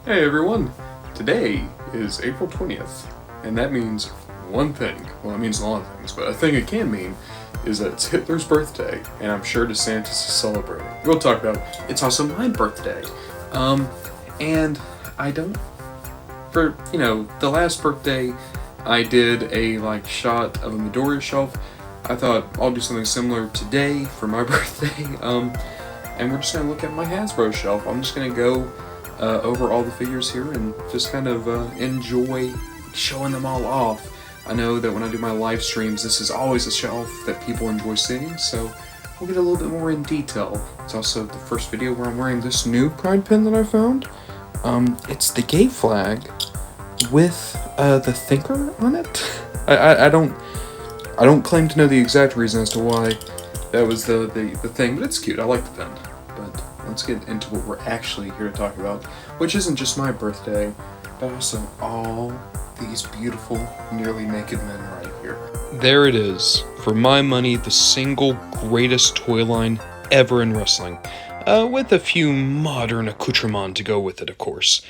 Hey everyone! Today is April 20th, and that means one thing. Well, it means a lot of things, but a thing it can mean is that it's Hitler's birthday, and I'm sure DeSantis is celebrating. We'll talk about it's also my birthday. And I don't, the last birthday I did a shot of a Midoriya shelf. I thought I'll do something similar today for my birthday, and we're just gonna look at my Hasbro shelf. I'm just gonna go over all the figures here and just kind of enjoy showing them all off. I know that when I do my live streams, this is always a shelf that people enjoy seeing, so we'll get a little bit more in detail. It's also the first video where I'm wearing this new Pride pin that I found. It's the gay flag with the thinker on it. I don't claim to know the exact reason as to why that was the thing, but it's cute. I like the pin. But let's get into what we're actually here to talk about, which isn't just my birthday, but also all these beautiful, nearly naked men right here. There it is. For my money, the single greatest toy line ever in wrestling, with a few modern accoutrements to go with it, of course.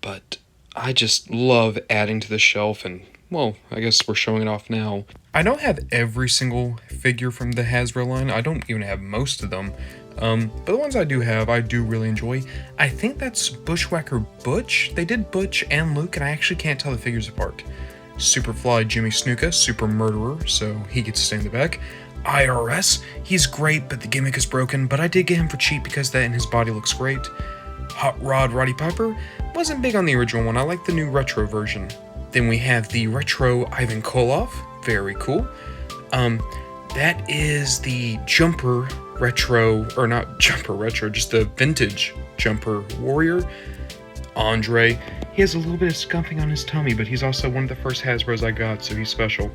But I just love adding to the shelf, and, well, I guess we're showing it off now. I don't have every single figure from the Hasbro line. I don't even have most of them. But the ones I do have, I do really enjoy. I think that's Bushwhacker Butch. They did Butch and Luke, and I actually can't tell the figures apart. Superfly Jimmy Snuka, Super Murderer, so he gets to stay in the back. IRS, he's great, but the gimmick is broken, but I did get him for cheap because that and his body looks great. Hot Rod Roddy Piper, wasn't big on the original one, I like the new retro version. Then we have the retro Ivan Koloff, very cool. That is the Jumper Retro, or not Jumper Retro, just the vintage Jumper Warrior. Andre, he has a little bit of scuffing on his tummy, but he's also one of the first Hasbros I got, so he's special.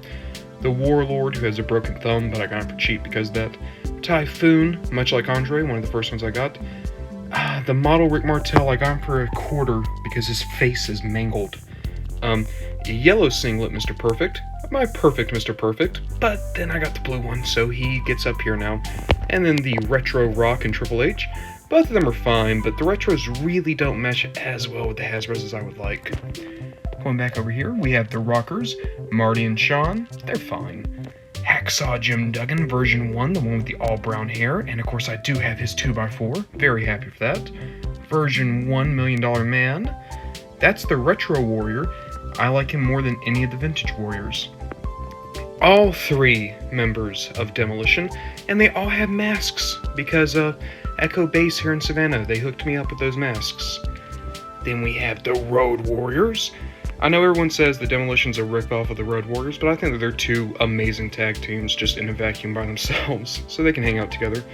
The Warlord, who has a broken thumb, but I got him for cheap because of that. Typhoon, much like Andre, one of the first ones I got. The model Rick Martel, I got him for $25 because his face is mangled. Yellow Singlet Mr. Perfect, my perfect Mr. Perfect, but then I got the blue one, so he gets up here now. And then the Retro Rock and Triple H, both of them are fine, but the Retros really don't mesh as well with the Hasbros as I would like. Going back over here, we have the Rockers, Marty and Sean, they're fine. Hacksaw Jim Duggan, version 1, the one with the all brown hair, and of course I do have his 2x4, very happy for that. Version 1 $1 Million Man, that's the Retro Warrior. I like him more than any of the Vintage Warriors. All 3 members of Demolition, and they all have masks, because Echo Base here in Savannah, they hooked me up with those masks. Then we have the Road Warriors. I know everyone says the Demolition's a ripoff of the Road Warriors, but I think that they're 2 amazing tag teams just in a vacuum by themselves, so they can hang out together.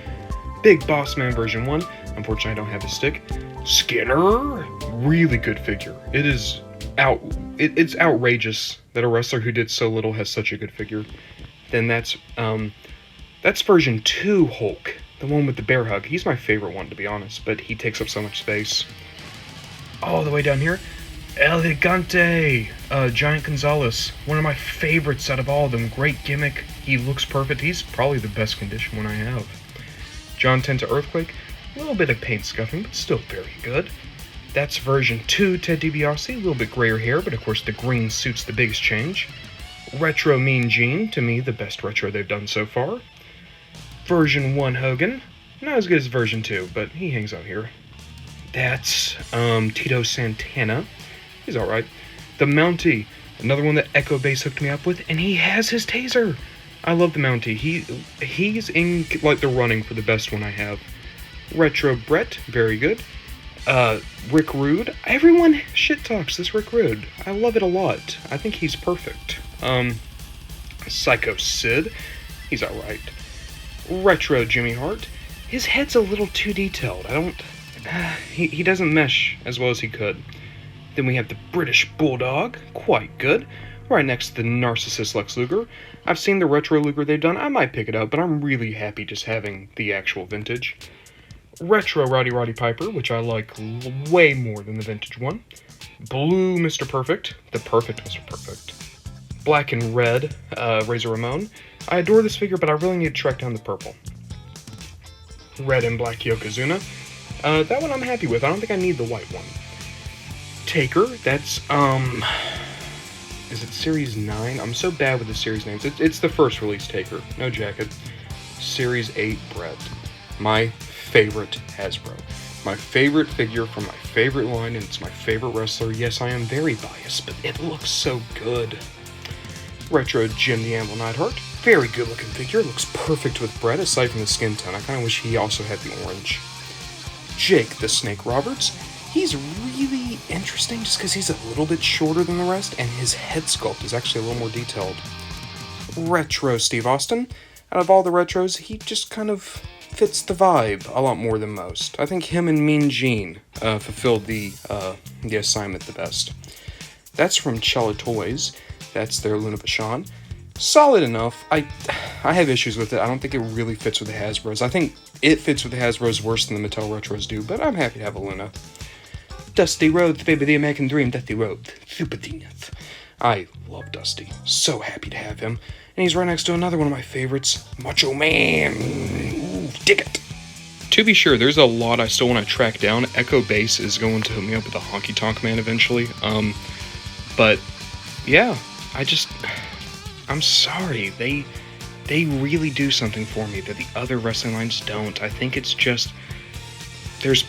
Big Boss Man version 1, unfortunately I don't have his stick. Skinner, really good figure. It's outrageous that a wrestler who did so little has such a good figure. Then that's version 2 Hulk, the one with the bear hug. He's my favorite one, to be honest, but he takes up so much space. All the way down here, El Gigante, Giant Gonzalez, one of my favorites out of all of them. Great gimmick, he looks perfect. He's probably the best condition one I have. John Tenta Earthquake, a little bit of paint scuffing, but still very good. That's version 2 Ted DiBiase, a little bit grayer hair, but of course the green suit's the biggest change. Retro Mean Gene, to me the best retro they've done so far. Version 1 Hogan, not as good as version 2, but he hangs out here. That's Tito Santana, he's alright. The Mountie, another one that Echo Base hooked me up with, and he has his taser! I love the Mountie, he's in like the running for the best one I have. Retro Brett, very good. Rick Rude. Everyone shit talks this Rick Rude. I love it a lot. I think he's perfect. Psycho Sid. He's alright. Retro Jimmy Hart. His head's a little too detailed. He doesn't mesh as well as he could. Then we have the British Bulldog. Quite good. Right next to the Narcissist Lex Luger. I've seen the retro Luger they've done. I might pick it up, but I'm really happy just having the actual vintage. Retro Roddy Piper, which I like way more than the vintage one. Blue Mr. Perfect, the perfect Mr. Perfect. Black and red Razor Ramon. I adore this figure, but I really need to track down the purple. Red and black Yokozuna. That one I'm happy with. I don't think I need the white one. Taker. That's, is it Series 9? I'm so bad with the series names. It's the first release Taker. No jacket. Series 8 Brett. My favorite Hasbro. My favorite figure from my favorite line, and it's my favorite wrestler. Yes, I am very biased, but it looks so good. Retro Jim the Anvil Neidhart. Very good looking figure. Looks perfect with Brett, aside from the skin tone. I kind of wish he also had the orange. Jake the Snake Roberts. He's really interesting just because he's a little bit shorter than the rest, and his head sculpt is actually a little more detailed. Retro Steve Austin. Out of all the retros, he just kind of fits the vibe a lot more than most. I think him and Mean Gene fulfilled the assignment the best. That's from Cello Toys. That's their Luna Vachon. Solid enough. I have issues with it. I don't think it really fits with the Hasbros. I think it fits with the Hasbros worse than the Mattel Retros do, but I'm happy to have a Luna. Dusty Rhodes, baby, the American Dream, Dusty Rhodes. Super genius. I love Dusty. So happy to have him. And he's right next to another one of my favorites, Macho Man. Ooh, dig it. To be sure, there's a lot I still want to track down. Echo Base is going to hook me up with a Honky Tonk Man eventually. But yeah, I'm sorry. They really do something for me that the other wrestling lines don't. I think it's just there's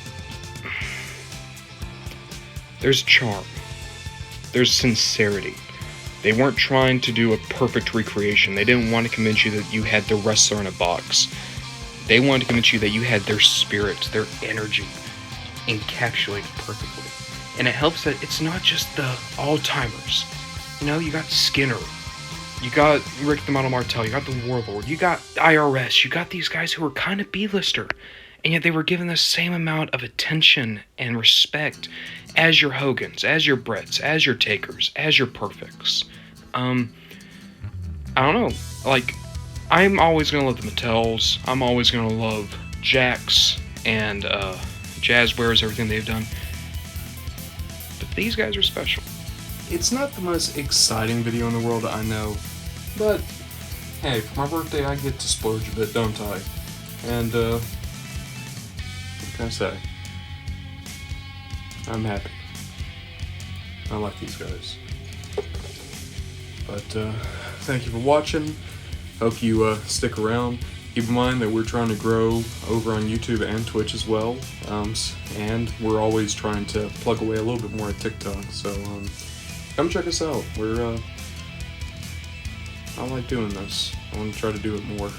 charm. There's sincerity. They weren't trying to do a perfect recreation. They didn't want to convince you that you had the wrestler in a box. They wanted to convince you that you had their spirit, their energy, encapsulated perfectly. And it helps that it's not just the all-timers. You know, you got Skinner, you got Rick the Model Martel, you got the Warlord, you got IRS, you got these guys who were kind of B-lister, and yet they were given the same amount of attention and respect as your Hogans, as your Bretts, as your Takers, as your Perfects. I don't know, like, I'm always going to love the Mattels, I'm always going to love Jax and Jazzwares, everything they've done, but these guys are special. It's not the most exciting video in the world, I know, but hey, for my birthday I get to splurge a bit, don't I? And, what can I say? I'm happy. I like these guys. But, thank you for watching. Hope you, stick around. Keep in mind that we're trying to grow over on YouTube and Twitch as well. And we're always trying to plug away a little bit more at TikTok. So, come check us out. I like doing this. I want to try to do it more.